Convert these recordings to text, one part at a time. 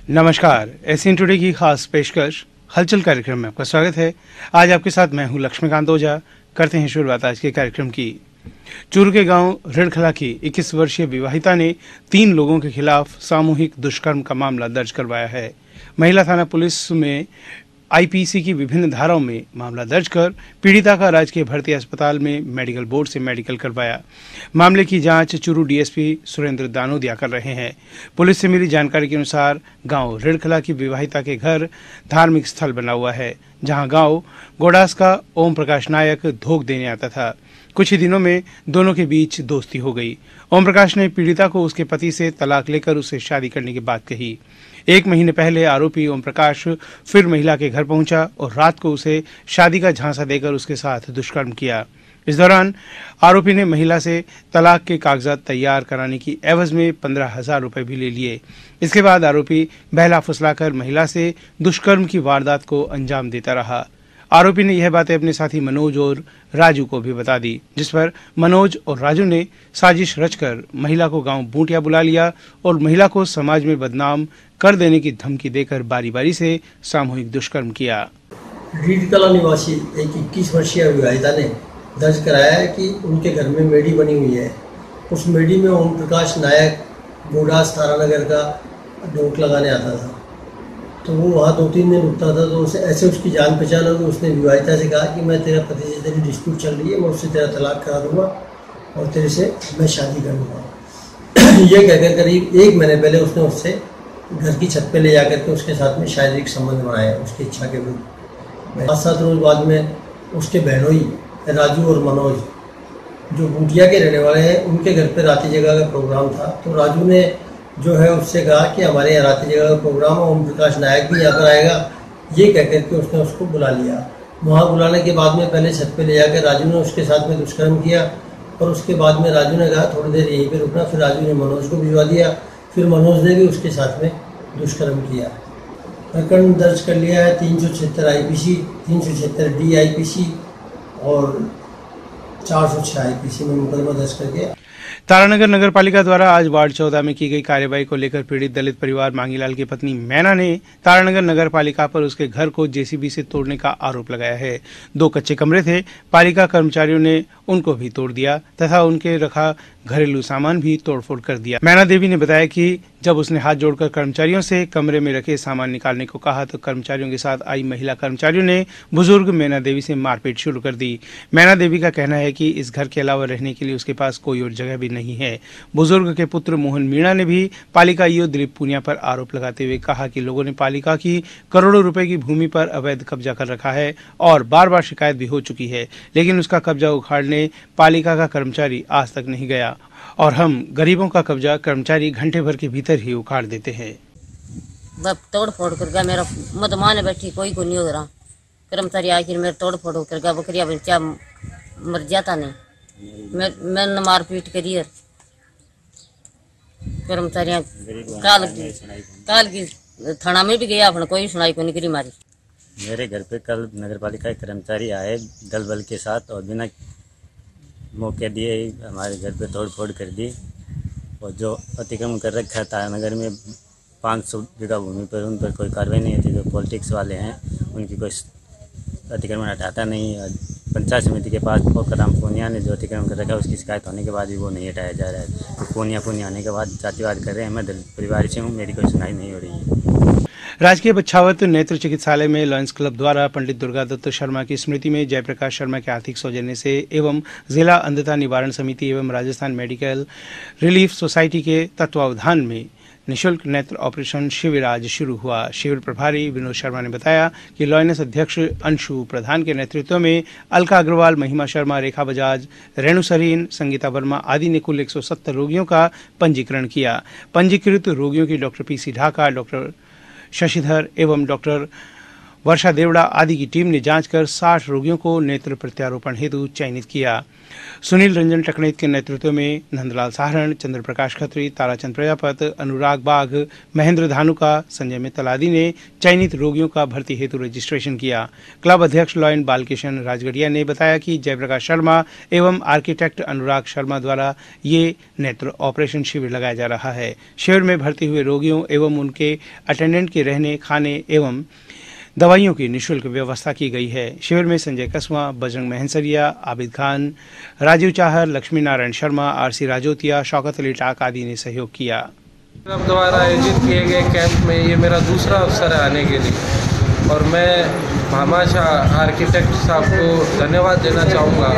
नमस्कार, Asian today की खास पेशकश हलचल कार्यक्रम में आपका स्वागत है। आज आपके साथ मैं हूं लक्ष्मीकांत ओझा। करते हैं शुरुआत आज के कार्यक्रम की। चूरू के गांव रिड़खला की 21 वर्षीय विवाहिता ने 3 लोगों के खिलाफ सामूहिक दुष्कर्म का मामला दर्ज करवाया है। महिला थाना पुलिस में आईपीसी की विभिन्न धाराओं में मामला दर्ज कर पीड़िता का राजकीय भर्ती अस्पताल में मेडिकल बोर्ड से मेडिकल करवाया। मामले की जांच चूरू डीएसपी सुरेंद्र दानोदिया कर रहे हैं। पुलिस से मिली जानकारी के अनुसार गांव रिड़खला की विवाहिता के घर धार्मिक स्थल बना हुआ है, जहां गांव गोडास का ओम प्रकाश नायक धोख देने आता था। कुछ ही दिनों में दोनों के बीच दोस्ती हो गई। ओम प्रकाश ने पीड़िता को उसके पति से तलाक लेकर उससे शादी करने की बात कही। 1 महीने पहले आरोपी ओम प्रकाश फिर महिला के घर पहुंचा और रात को उसे शादी का झांसा देकर उसके साथ दुष्कर्म किया। इस दौरान आरोपी ने महिला से तलाक के कागजात तैयार कराने की एवज में 15,000 रुपए भी ले लिए। इसके बाद आरोपी बहला फुसलाकर महिला से दुष्कर्म की वारदात को अंजाम देता रहा। आरोपी ने यह बातें अपने साथी मनोज और राजू को भी बता दी, जिस पर मनोज और राजू ने साजिश रचकर महिला को गांव बूटिया बुला लिया और महिला को समाज में बदनाम कर देने की धमकी देकर बारी बारी से सामूहिक दुष्कर्म किया। रिड़खला निवासी एक 21 वर्षीय विवाहिता ने दर्ज कराया है कि उनके घर में मेडी बनी हुई है। उस मेडी में ओम प्रकाश नायक गोडास तारानगर का डोक लगाने आता था, तो वो वहाँ 2-3 दिन रुकता था। तो उसे ऐसे उसकी जान पहचान हो, उसने विवाहिता से कहा कि मैं तेरा पति से तेरी डिस्प्यूट चल रही है, मैं उससे तेरा तलाक करा दूंगा और तेरे से मैं शादी कर लूँगा। ये कहकर करीब 1 महीने पहले उसने उससे घर की छत पे ले जाकर के उसके साथ में शारीरिक संबंध बनाया उसकी इच्छा के विरुद्ध। 5-7 रोज बाद में उसके बहनोई राजू और मनोज, जो बूटिया के रहने वाले हैं, उनके घर पे राती जगह का प्रोग्राम था। तो राजू ने जो है उससे कहा कि हमारे यहाँ राती जगह का प्रोग्राम है, ओम प्रकाश नायक भी यहाँ पर आएगा। ये कह करके उसने उसको बुला लिया। वहाँ बुलाने के बाद में पहले छत पे ले जाकर राजू ने उसके साथ में दुष्कर्म किया और उसके बाद में राजू ने कहा थोड़ी देर यहीं पे रुकना। फिर राजू ने मनोज को भिजवा दिया। फिर मनोज ने भी उसके साथ में दुष्कर्म किया। प्रकरण दर्ज कर लिया है 376 आईपीसी, 376 डी आईपीसी और 406 आईपीसी में मुकदमा दर्ज करके। तारानगर नगर पालिका द्वारा आज वार्ड 14 में की गई कार्यवाही को लेकर पीड़ित दलित परिवार मांगीलाल की पत्नी मैना ने तारानगर नगर पालिका पर उसके घर को जेसीबी से तोड़ने का आरोप लगाया है। 2 कच्चे कमरे थे, पालिका कर्मचारियों ने उनको भी तोड़ दिया तथा उनके रखा घरेलू सामान भी तोड़फोड़ कर दिया। मैना देवी ने बताया कि जब उसने हाथ जोड़कर कर्मचारियों से कमरे में रखे सामान निकालने को कहा तो कर्मचारियों के साथ आई महिला कर्मचारियों ने बुजुर्ग मैना देवी से मारपीट शुरू कर दी। मैना देवी का कहना है कि इस घर के अलावा रहने के लिए उसके पास कोई और जगह भी नहीं है। बुजुर्ग के पुत्र मोहन मीणा ने भी पालिका ईओ दिलीप पुनिया पर आरोप लगाते हुए कहा कि लोगों ने पालिका की करोड़ों रुपए की भूमि पर अवैध कब्जा कर रखा है और बार बार शिकायत भी हो चुकी है, लेकिन उसका कब्जा उखाड़ने पालिका का कर्मचारी आज तक नहीं गया और हम गरीबों का कब्जा कर्मचारी घंटे भर के भीतर ही उखाड़ देते हैं। तोड़ फोड़ कर गया, मेरा मत माने बैठी कोई को नहीं हो रहा। कर्मचारी आखिर मेरे तोड़ फोड़ कर गया, बकरिया बच्चा मर जाता नहीं। मैंने मार पीट करी और कर्मचारियां काल की थाना में भी गया, अपने कोई सुनाई को नहीं करी मारी। मेरे घर पे कल नगर पालिका के कर्मचारी आए दल बल के साथ और बिना मौके दिए हमारे घर पे तोड़ फोड़ कर दी और जो अतिक्रमण कर रखा था नगर में 500 बीघा भूमि पर, उन पर कोई कार्रवाई नहीं होती। जो पॉलिटिक्स वाले हैं उनकी कोई अतिक्रमण हटाता नहीं। पंचायत समिति के पास पोखराम पूनिया ने जो अतिक्रमण कर रखा है उसकी शिकायत होने के बाद भी वो नहीं हटाया जा रहा है। तो पूनिया आने के बाद जातिवाद कर रहे हैं। मैं दलित परिवार से हूँ, मेरी कोई सुनाई नहीं हो रही है। राजकीय बछावत नेत्र चिकित्सालय में लॉयंस क्लब द्वारा पंडित दुर्गादत्त शर्मा की स्मृति में जयप्रकाश शर्मा के आर्थिक सौजन्य से एवं जिला अंधता निवारण समिति एवं राजस्थान मेडिकल रिलीफ सोसाइटी के तत्वावधान में निःशुल्क नेत्र ऑपरेशन शिविर आज शुरू हुआ। शिविर प्रभारी विनोद शर्मा ने बताया कि लॉयंस अध्यक्ष अंशु प्रधान के नेतृत्व में अलका अग्रवाल, महिमा शर्मा, रेखा बजाज, रेणु सरीन, संगीता वर्मा आदि ने कुल 170 रोगियों का पंजीकरण किया। पंजीकृत रोगियों की doctor PC Dhaka, doctor Shashidhar एवं डॉक्टर वर्षा देवड़ा आदि की टीम ने जांच कर 60 रोगियों को नेत्र प्रत्यारोपण हेतु चयनित किया। सुनील रंजन टकनेत के नेतृत्व में नंदलाल साहरण, चंद्र प्रकाश खत्री, ताराचंद प्रजापत, अनुराग बाघ, महेंद्र धानुका, संजय मित्तल आदि ने चयनित रोगियों का भर्ती हेतु रजिस्ट्रेशन किया। क्लब अध्यक्ष लॉयन बालकिशन राजगढ़िया ने बताया कि जयप्रकाश शर्मा एवं आर्किटेक्ट अनुराग शर्मा द्वारा ये नेत्र ऑपरेशन शिविर लगाया जा रहा है। शिविर में भर्ती हुए रोगियों एवं उनके अटेंडेंट के रहने, खाने एवं दवाइयों की निःशुल्क व्यवस्था की गई है। शिविर में संजय कसवा, बजरंग महनसरिया, आबिद खान, राजीव चाहर, लक्ष्मी नारायण शर्मा, आरसी राजोतिया, शौकत अली टाक आदि ने सहयोग किया। क्लब द्वारा आयोजित किए गए कैंप में ये मेरा दूसरा अवसर है आने के लिए और मैं भामाशाह आर्किटेक्ट साहब को धन्यवाद देना चाहूँगा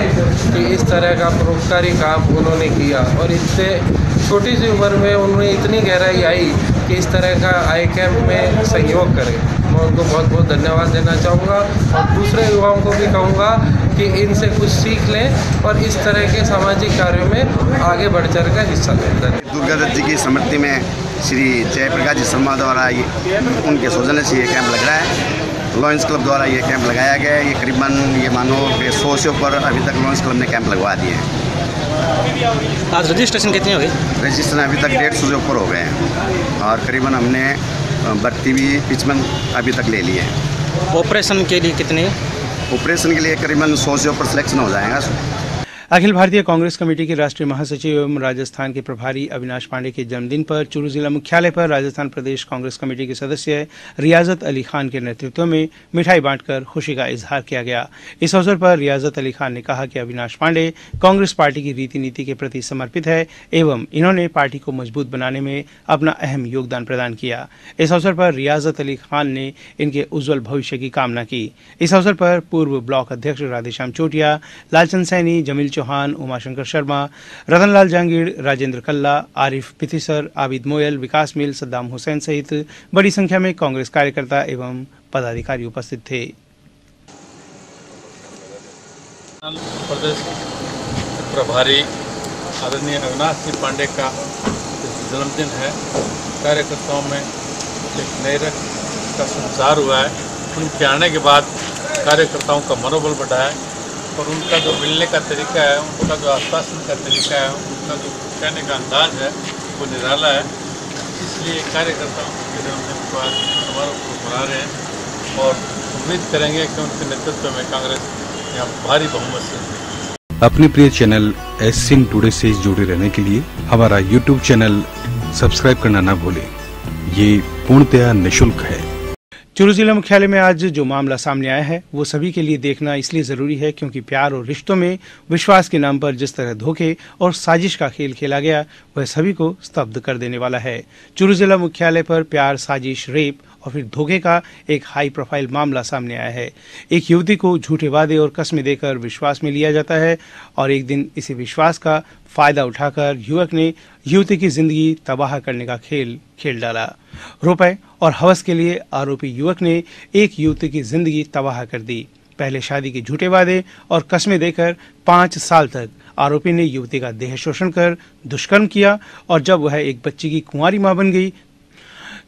कि इस तरह का परोपकारी काम उन्होंने किया और इससे छोटी सी उम्र में उन्होंने इतनी गहराई आई कि इस तरह का आई कैंप में सहयोग करें। मैं उनको बहुत बहुत धन्यवाद देना चाहूँगा और दूसरे युवाओं को भी कहूँगा कि इनसे कुछ सीख लें और इस तरह के सामाजिक कार्यों में आगे बढ़ चढ़ कर हिस्सा लें। दुर्गा दत्त जी की स्मृति में श्री जयप्रकाश जी शर्मा द्वारा उनके सौजन्य से ये कैंप लग रहा है। लॉयंस क्लब द्वारा ये कैंप लगाया गया है। ये करीबन ये मानो कि 100 से ऊपर अभी तक लॉयंस क्लब ने कैंप लगवा दिए हैं। आज रजिस्ट्रेशन कितने हो गए? रजिस्ट्रेशन अभी तक 150 से ऊपर हो गए हैं और करीबन हमने भर्ती भी 55 अभी तक ले लिए हैं। ऑपरेशन के लिए कितने? ऑपरेशन के लिए करीबन 100 से ऊपर सिलेक्शन हो जाएगा। अखिल भारतीय कांग्रेस कमेटी के राष्ट्रीय महासचिव एवं राजस्थान के प्रभारी अविनाश पांडे के जन्मदिन पर चूरू जिला मुख्यालय पर राजस्थान प्रदेश कांग्रेस कमेटी के सदस्य रियाजत अली खान के नेतृत्व में मिठाई बांटकर खुशी का इजहार किया गया। इस अवसर पर रियाजत अली खान ने कहा कि अविनाश पांडे कांग्रेस पार्टी की रीति नीति के प्रति समर्पित है एवं इन्होंने पार्टी को मजबूत बनाने में अपना अहम योगदान प्रदान किया। इस अवसर पर रियाजत अली खान ने इनके उज्जवल भविष्य की कामना की। इस अवसर पर पूर्व ब्लॉक अध्यक्ष राधेश्याम चोटिया, लालचंद सैनी, जमील चौहान, उमाशंकर शर्मा, रतनलाल जहांगीर, राजेंद्र कल्ला, आरिफ पिथिसर, आबिद मोयल, विकास मिल, सद्दाम हुसैन सहित बड़ी संख्या में कांग्रेस कार्यकर्ता एवं पदाधिकारी उपस्थित थे। प्रदेश प्रभारी आदरणीय अविनाश जी पांडे का जन्मदिन है। कार्यकर्ताओं में एक नए रक्त का संचार हुआ है। उनके आने के बाद कार्यकर्ताओं का मनोबल बढ़ा है और उनका जो मिलने का तरीका है, उनका जो आश्वासन का तरीका है, उनका जो कहने का अंदाज है वो निराला है। इसलिए कार्यकर्ताओं के जन्मदिन को आज समारोह को मना रहे हैं और उम्मीद करेंगे कि उनके नेतृत्व में कांग्रेस यहाँ भारी बहुमत से। अपने प्रिय चैनल एससीएन टुडे से जुड़े रहने के लिए हमारा यूट्यूब चैनल सब्सक्राइब करना ना भूलें। ये पूर्णतया निःशुल्क है। चूरू जिला मुख्यालय में आज जो मामला सामने आया है वो सभी के लिए देखना इसलिए जरूरी है क्योंकि प्यार और रिश्तों में विश्वास के नाम पर जिस तरह धोखे और साजिश का खेल खेला गया वह सभी को स्तब्ध कर देने वाला है। चूरू जिला मुख्यालय पर प्यार, साजिश, रेप और फिर धोखे का एक हाई प्रोफाइल मामला सामने आया है। एक युवती को झूठे वादे और कस्में देकर विश्वास में लिया जाता है और एक दिन इसी विश्वास का फायदा उठाकर युवक ने युवती की जिंदगी तबाह करने का खेल खेल डाला। रुपए और हवस के लिए आरोपी युवक ने एक युवती की जिंदगी तबाह कर दी। पहले शादी के झूठे वादे और कस्में देकर 5 साल तक आरोपी ने युवती का देह शोषण कर दुष्कर्म किया और जब वह एक बच्ची की कुंवारी मां बन गई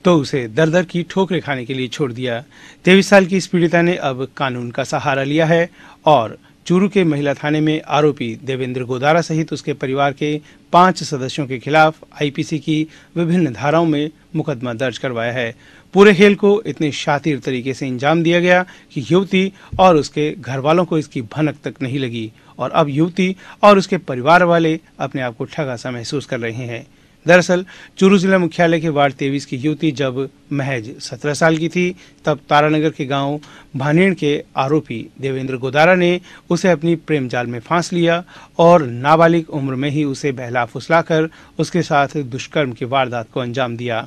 तो उसे दर दर की ठोकरें खाने के लिए छोड़ दिया। 23 साल की इस पीड़िता ने अब कानून का सहारा लिया है और चूरू के महिला थाने में आरोपी देवेंद्र गोदारा सहित उसके परिवार के 5 सदस्यों के खिलाफ आईपीसी की विभिन्न धाराओं में मुकदमा दर्ज करवाया है। पूरे खेल को इतने शातिर तरीके से अंजाम दिया गया कि युवती और उसके घर वालों को इसकी भनक तक नहीं लगी और अब युवती और उसके परिवार वाले अपने आप को ठगा सा महसूस कर रहे हैं। दरअसल चूरू जिला मुख्यालय के वार्ड 23 की युवती जब महज 17 साल की थी तब तारानगर के गांव भानेड़ के आरोपी देवेंद्र गोदारा ने उसे अपनी प्रेम जाल में फांस लिया और नाबालिग उम्र में ही उसे बहला फुसलाकर उसके साथ दुष्कर्म की वारदात को अंजाम दिया।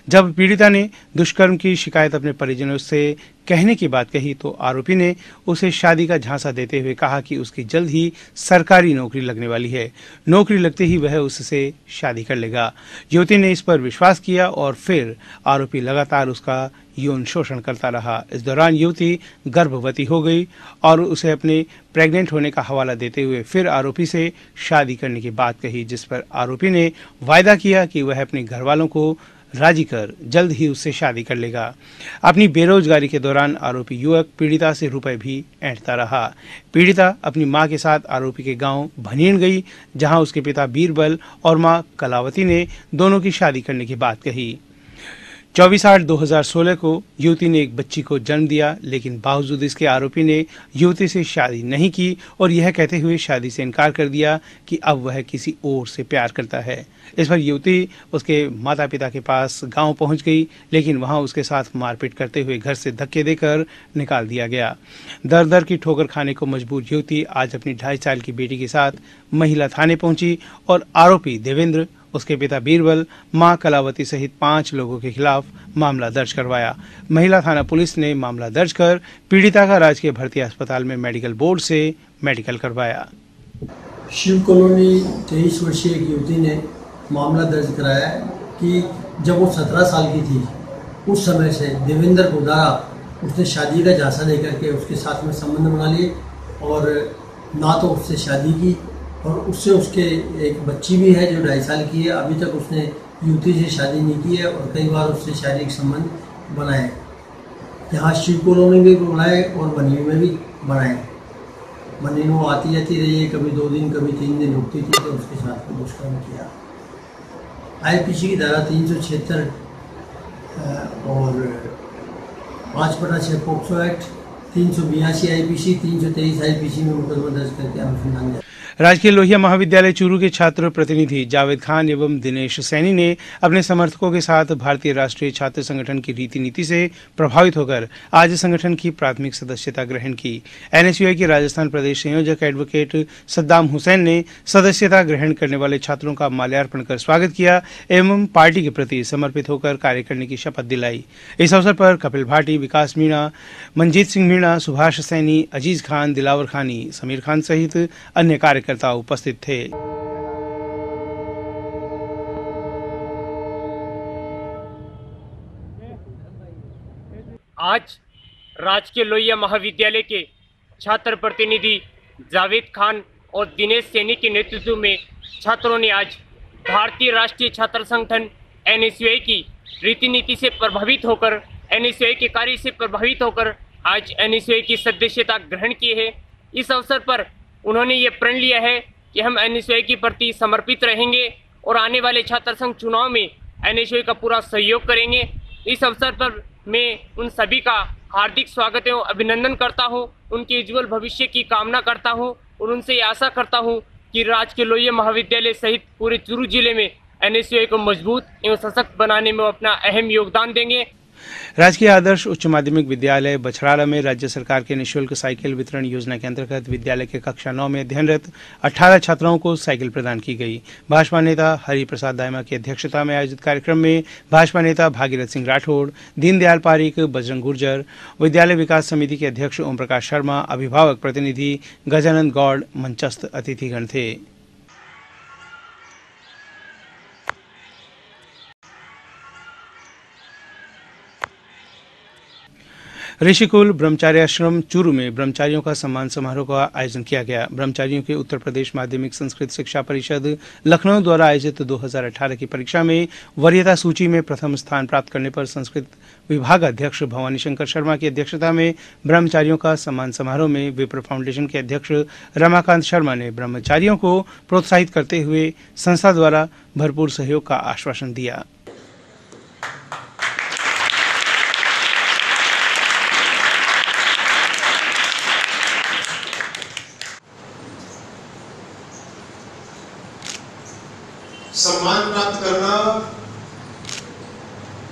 जब पीड़िता ने दुष्कर्म की शिकायत अपने परिजनों से कहने की बात कही तो आरोपी ने उसे शादी का झांसा देते हुए कहा कि उसकी जल्द ही सरकारी नौकरी लगने वाली है, नौकरी लगते ही वह उससे शादी कर लेगा। युवती ने इस पर विश्वास किया और फिर आरोपी लगातार उसका यौन शोषण करता रहा। इस दौरान युवती गर्भवती हो गई और उसे अपने प्रेग्नेंट होने का हवाला देते हुए फिर आरोपी से शादी करने की बात कही, जिस पर आरोपी ने वायदा किया कि वह अपने घर वालों को राजी कर जल्द ही उससे शादी कर लेगा। अपनी बेरोजगारी के दौरान आरोपी युवक पीड़िता से रुपए भी ऐंठता रहा। पीड़िता अपनी मां के साथ आरोपी के गांव भनीण गई, जहां उसके पिता बीरबल और मां कलावती ने दोनों की शादी करने की बात कही। 24/8/2016 को युवती ने एक बच्ची को जन्म दिया, लेकिन बावजूद इसके आरोपी ने युवती से शादी नहीं की और यह कहते हुए शादी से इनकार कर दिया कि अब वह किसी और से प्यार करता है। इस पर युवती उसके माता पिता के पास गांव पहुंच गई, लेकिन वहां उसके साथ मारपीट करते हुए घर से धक्के देकर निकाल दिया गया। दर दर की ठोकर खाने को मजबूर युवती आज अपनी 2.5 साल की बेटी के साथ महिला थाने पहुंची और आरोपी देवेंद्र, उसके पिता बीरबल, मां कलावती सहित 5 लोगों के खिलाफ मामला दर्ज करवाया। महिला थाना पुलिस ने मामला दर्ज कर पीड़िता का राजकीय भर्ती अस्पताल में मेडिकल बोर्ड से मेडिकल करवाया। शिव कॉलोनी 23 वर्षीय एक युवती ने मामला दर्ज कराया कि जब वो 17 साल की थी उस समय से देवेंद्र को द्वारा उसने शादी का झांसा देकर के उसके साथ में संबंध बना लिए और ना तो उससे शादी की और उससे उसके एक बच्ची भी है जो 2.5 साल की है। अभी तक उसने युवती से शादी नहीं की है और कई बार उससे शारीरिक संबंध बनाए, यहाँ शिव कॉलोनी में भी बनाए और बनी में भी बनाए। बनी वो आती जाती रही है, कभी 2 दिन कभी 3 दिन रुकती थी, तो उसके साथ में दुष्कर्म किया। IPC की धारा 376 और 5/6 पॉक्सो एक्ट, 382 IPC, 323 IPC में मुकदमा दर्ज करके अनुसंधान जारी। राजकीय लोहिया महाविद्यालय चूरू के छात्र प्रतिनिधि जावेद खान एवं दिनेश सैनी ने अपने समर्थकों के साथ भारतीय राष्ट्रीय छात्र संगठन की रीति नीति से प्रभावित होकर आज संगठन की प्राथमिक सदस्यता ग्रहण की। NSUI के राजस्थान प्रदेश संयोजक एडवोकेट सद्दाम हुसैन ने सदस्यता ग्रहण करने वाले छात्रों का माल्यार्पण कर स्वागत किया एवं पार्टी के प्रति समर्पित होकर कार्य करने की शपथ दिलाई। इस अवसर पर कपिल भाटी, विकास मीणा, मंजीत सिंह मीणा, सुभाष सैनी, अजीज खान, दिलावर खानी, समीर खान सहित अन्य कार्यकर्ता उपस्थित थे। आज राजकीय लोहिया महाविद्यालय के छात्र प्रतिनिधि जावेद खान और दिनेश सैनी के नेतृत्व में छात्रों ने आज भारतीय राष्ट्रीय छात्र संगठन NSUI की रीति नीति से प्रभावित होकर, NSUI के कार्य से प्रभावित होकर आज NSUI की सदस्यता ग्रहण की है। इस अवसर पर उन्होंने ये प्रण लिया है कि हम NSUI के प्रति समर्पित रहेंगे और आने वाले छात्र संघ चुनाव में NSUI का पूरा सहयोग करेंगे। इस अवसर पर मैं उन सभी का हार्दिक स्वागत एवं अभिनंदन करता हूं, उनके उज्जवल भविष्य की कामना करता हूं और उनसे आशा करता हूं कि राजकीय लोहिया महाविद्यालय सहित पूरे चूरू जिले में NSUI को मजबूत एवं सशक्त बनाने में अपना अहम योगदान देंगे। राजकीय आदर्श उच्च माध्यमिक विद्यालय बछराड़ा में राज्य सरकार के निःशुल्क साइकिल वितरण योजना के अंतर्गत विद्यालय के कक्षा 9 में अध्ययनरत 18 छात्राओं को साइकिल प्रदान की गई। भाजपा नेता हरि प्रसाद दाइमा की अध्यक्षता में आयोजित कार्यक्रम में भाजपा नेता भागीरथ सिंह राठौड़, दीनदयाल पारीक, बजरंग गुर्जर, विद्यालय विकास समिति के अध्यक्ष ओम प्रकाश शर्मा, अभिभावक प्रतिनिधि गजानंद गौड़ मंचस्थ अतिथिगण थे। ऋषिकुल ब्रह्मचार्य आश्रम चूरू में ब्रह्मचारियों का सम्मान समारोह का आयोजन किया गया। ब्रह्मचारियों के उत्तर प्रदेश माध्यमिक संस्कृत शिक्षा परिषद लखनऊ द्वारा आयोजित 2018 की परीक्षा में वरीयता सूची में प्रथम स्थान प्राप्त करने पर संस्कृत विभाग अध्यक्ष भवानी शंकर शर्मा की अध्यक्षता में ब्रह्मचारियों का सम्मान समारोह में विप्र फाउंडेशन के अध्यक्ष रमाकांत शर्मा ने ब्रह्मचारियों को प्रोत्साहित करते हुए संस्था द्वारा भरपूर सहयोग का आश्वासन दिया। सम्मान प्राप्त करना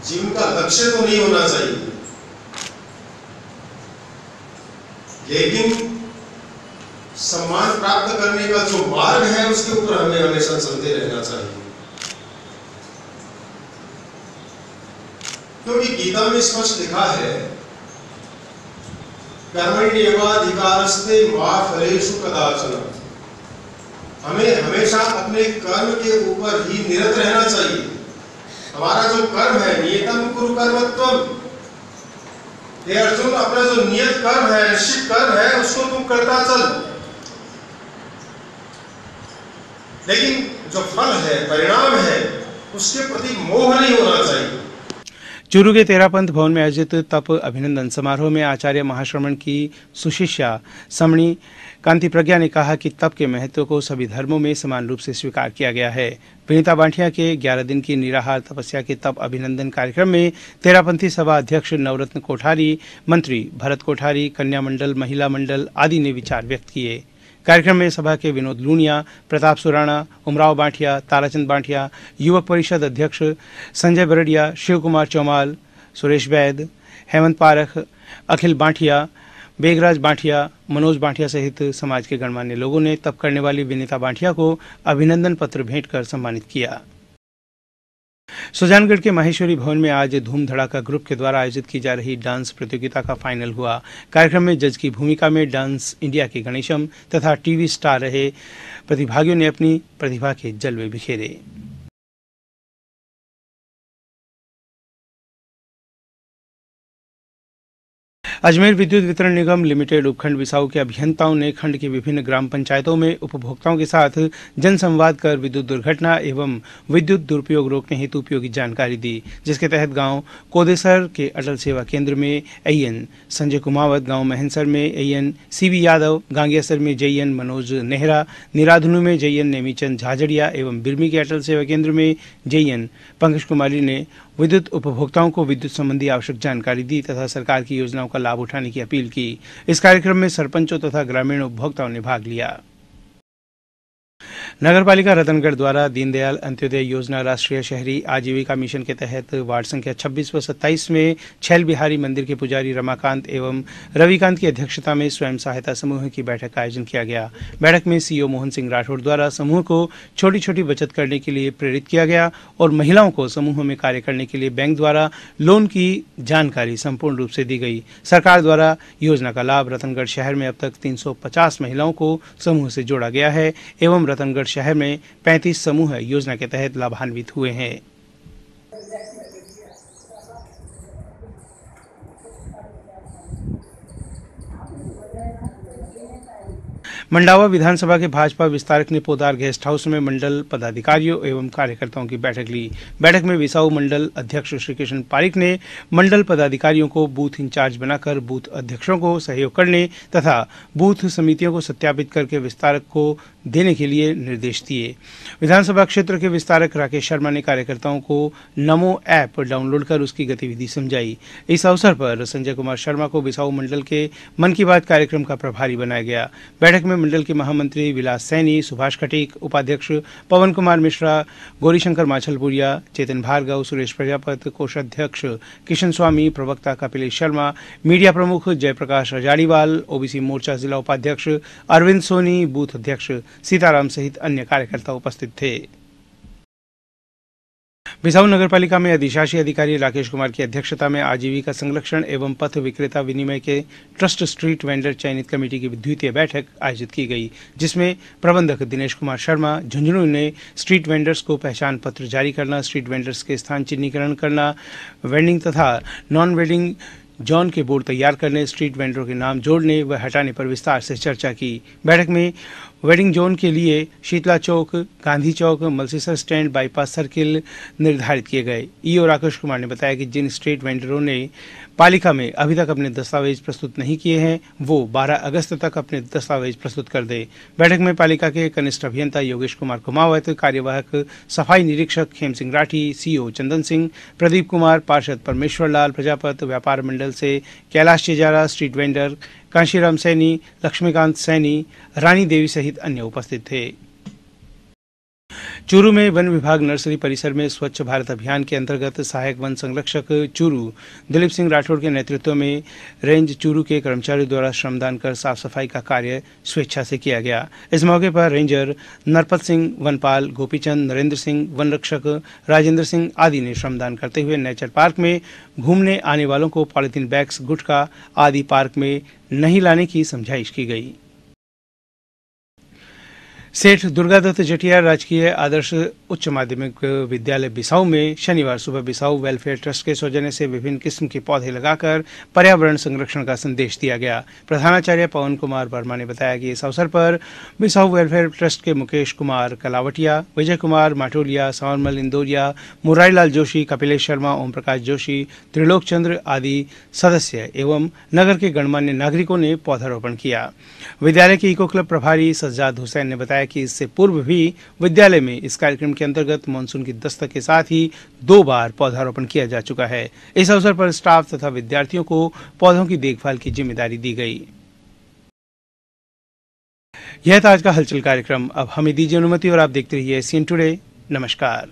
जीवन का लक्ष्य तो नहीं होना चाहिए, लेकिन सम्मान प्राप्त करने का जो मार्ग है उसके ऊपर हमें हमेशा चलते रहना चाहिए। क्योंकि गीता में स्पष्ट लिखा है, कर्मण्येवाधिकारस्ते मा फलेषु कदाचन। हमें हमेशा अपने कर्म के ऊपर ही निरत रहना चाहिए। हमारा जो कर्म है, नियतम कुरु कर्मत्वम, हे अर्जुन, अपना जो नियत कर्म है, निश्चित कर्म है, उसको तुम करता चल। लेकिन जो फल है, परिणाम है, उसके प्रति मोह नहीं होना चाहिए। चूरू के तेरापंथ भवन में आयोजित तप अभिनंदन समारोह में आचार्य महाश्रमण की सुशिष्या समणी कांति प्रज्ञा ने कहा कि तप के महत्व को सभी धर्मों में समान रूप से स्वीकार किया गया है। विनीता बांठिया के 11 दिन की निराहार तपस्या के तप अभिनंदन कार्यक्रम में तेरापंथी सभा अध्यक्ष नवरत्न कोठारी, मंत्री भरत कोठारी, कन्या मंडल, महिला मंडल आदि ने विचार व्यक्त किए। कार्यक्रम में सभा के विनोद लूनिया, प्रताप सुराणा, उमराव बांठिया, ताराचंद बांठिया, युवक परिषद अध्यक्ष संजय बरडिया, शिव कुमार चौमाल, सुरेश वैद, हेमंत पारख, अखिल बांठिया, बेगराज बांठिया, मनोज बांठिया सहित समाज के गणमान्य लोगों ने तप करने वाली विनीता बांठिया को अभिनंदन पत्र भेंट कर सम्मानित किया। सुजानगढ़ के माहेश्वरी भवन में आज धूम धड़ाका ग्रुप के द्वारा आयोजित की जा रही डांस प्रतियोगिता का फाइनल हुआ। कार्यक्रम में जज की भूमिका में डांस इंडिया के गणेशम तथा टीवी स्टार रहे प्रतिभागियों ने अपनी प्रतिभा के जलवे बिखेरे। अजमेर विद्युत वितरण निगम लिमिटेड उपखंड विसाऊ के अभियंताओं ने खंड की विभिन्न ग्राम पंचायतों में उपभोक्ताओं के साथ जनसंवाद कर विद्युत दुर्घटना एवं विद्युत दुरुपयोग रोकने हेतु उपयोगी जानकारी दी, जिसके तहत गांव कोदेसर के अटल सेवा केंद्र में एएन संजय कुमावत, गांव महनसर में एएन सीबी यादव, गांगियासर में जेएन मनोज नेहरा, निराधुनु में जेएन नेमीचंद झाझड़िया एवं बिरमी के अटल सेवा केंद्र में जेएन पंकज कुमारी ने विद्युत उपभोक्ताओं को विद्युत संबंधी आवश्यक जानकारी दी तथा सरकार की योजनाओं का लाभ उठाने की अपील की। इस कार्यक्रम में सरपंचों तथा ग्रामीण उपभोक्ताओं ने भाग लिया। नगरपालिका रतनगढ़ द्वारा दीनदयाल अंत्योदय योजना राष्ट्रीय शहरी आजीविका मिशन के तहत वार्ड संख्या 26 व 27 में छैल बिहारी मंदिर के पुजारी रमाकांत एवं रविकांत की अध्यक्षता में स्वयं सहायता समूह की बैठक का आयोजन किया गया। बैठक में सीईओ मोहन सिंह राठौड़ द्वारा समूह को छोटी छोटी बचत करने के लिए प्रेरित किया गया और महिलाओं को समूह में कार्य करने के लिए बैंक द्वारा लोन की जानकारी संपूर्ण रूप से दी गई। सरकार द्वारा योजना का लाभ रतनगढ़ शहर में अब तक 350 महिलाओं को समूह से जोड़ा गया है एवं रतनगढ़ शहर में 35 समूह योजना के तहत लाभान्वित हुए हैं। मंडावा विधानसभा के भाजपा विस्तारक ने पोदार गेस्ट हाउस में मंडल पदाधिकारियों एवं कार्यकर्ताओं की बैठक ली। बैठक में विसाऊ मंडल अध्यक्ष श्री कृष्ण पारिक ने मंडल पदाधिकारियों को बूथ इंचार्ज बनाकर बूथ अध्यक्षों को सहयोग करने तथा बूथ समितियों को सत्यापित करके विस्तारक को देने के लिए निर्देश दिए। विधानसभा क्षेत्र के विस्तारक राकेश शर्मा ने कार्यकर्ताओं को नमो ऐप डाउनलोड कर उसकी गतिविधि समझाई। इस अवसर पर संजय कुमार शर्मा को विसाऊ मंडल के मन की बात कार्यक्रम का प्रभारी बनाया गया। बैठक में मंडल के महामंत्री विलास सैनी, सुभाष खटीक, उपाध्यक्ष पवन कुमार मिश्रा, गौरीशंकर माछलपुरिया, चेतन भार्गव, सुरेश प्रजापत, कोषाध्यक्ष किशन स्वामी, प्रवक्ता कपिलेश शर्मा, मीडिया प्रमुख जयप्रकाश रजाड़ीवाल, ओबीसी मोर्चा जिला उपाध्यक्ष अरविंद सोनी, बूथ अध्यक्ष सीताराम सहित अन्य कार्यकर्ता उपस्थित थे। बिसाऊ नगरपालिका में अधिशासी अधिकारी राकेश कुमार की अध्यक्षता में आजीविका संरक्षण एवं पथ विक्रेता विनिमय के ट्रस्ट स्ट्रीट वेंडर चयनित कमेटी की द्वितीय बैठक आयोजित की गई, जिसमें प्रबंधक दिनेश कुमार शर्मा झुंझुनू ने स्ट्रीट वेंडर्स को पहचान पत्र जारी करना, स्ट्रीट वेंडर्स के स्थान चिन्हीकरण करना, वेंडिंग तथा नॉन वेंडिंग जोन के बोर्ड तैयार करने, स्ट्रीट वेंडरों के नाम जोड़ने व हटाने पर विस्तार से चर्चा की। बैठक में वेडिंग जोन के लिए शीतला चौक, गांधी चौक, मलसीसर स्टैंड, बाईपास सर्किल निर्धारित किए गए। ईओ राकेश कुमार ने बताया कि जिन स्ट्रीट वेंडरों ने पालिका में अभी तक अपने दस्तावेज प्रस्तुत नहीं किए हैं वो 12 अगस्त तक अपने दस्तावेज प्रस्तुत कर दे। बैठक में पालिका के कनिष्ठ अभियंता योगेश कुमार कुमावत, कार्यवाहक सफाई निरीक्षक खेम सिंह राठी, सीओ चंदन सिंह, प्रदीप कुमार, पार्षद परमेश्वर लाल प्रजापत, व्यापार मंडल से कैलाश चेजारा, स्ट्रीट वेंडर कांशीराम सैनी, लक्ष्मीकांत सैनी, रानी देवी सहित अन्य उपस्थित थे। चूरू में वन विभाग नर्सरी परिसर में स्वच्छ भारत अभियान के अंतर्गत सहायक वन संरक्षक चूरू दिलीप सिंह राठौड़ के नेतृत्व में रेंज चूरू के कर्मचारियों द्वारा श्रमदान कर साफ सफाई का कार्य स्वेच्छा से किया गया। इस मौके पर रेंजर नरपत सिंह, वनपाल गोपीचंद, नरेंद्र सिंह, वन रक्षक राजेंद्र सिंह आदि ने श्रमदान करते हुए नेचर पार्क में घूमने आने वालों को पॉलिथीन बैग्स, गुटखा आदि पार्क में नहीं लाने की समझाइश की गई। सेठ दुर्गादत्त जटिया राजकीय आदर्श उच्च माध्यमिक विद्यालय बिसाऊ में शनिवार सुबह बिसाऊ वेलफेयर ट्रस्ट के सौजन्य से विभिन्न किस्म के पौधे लगाकर पर्यावरण संरक्षण का संदेश दिया गया। प्रधानाचार्य पवन कुमार वर्मा ने बताया कि इस अवसर पर बिसाऊ वेलफेयर ट्रस्ट के मुकेश कुमार कलावटिया, विजय कुमार माटोलिया, संवरमल इंदौरिया, मुरारीलाल जोशी, कपिलेश शर्मा, ओम प्रकाश जोशी, त्रिलोक चंद्र आदि सदस्य एवं नगर के गणमान्य नागरिकों ने पौधारोपण किया। विद्यालय के इको क्लब प्रभारी सज्जाद हुसैन ने बताया कि इससे पूर्व भी विद्यालय में इस कार्यक्रम के अंतर्गत मानसून की दस्तक के साथ ही 2 बार पौधारोपण किया जा चुका है। इस अवसर पर स्टाफ तथा विद्यार्थियों को पौधों की देखभाल की जिम्मेदारी दी गई। यह था आज का हलचल कार्यक्रम। अब हमें दीजिए अनुमति और आप देखते रहिए एशियन टुडे। नमस्कार।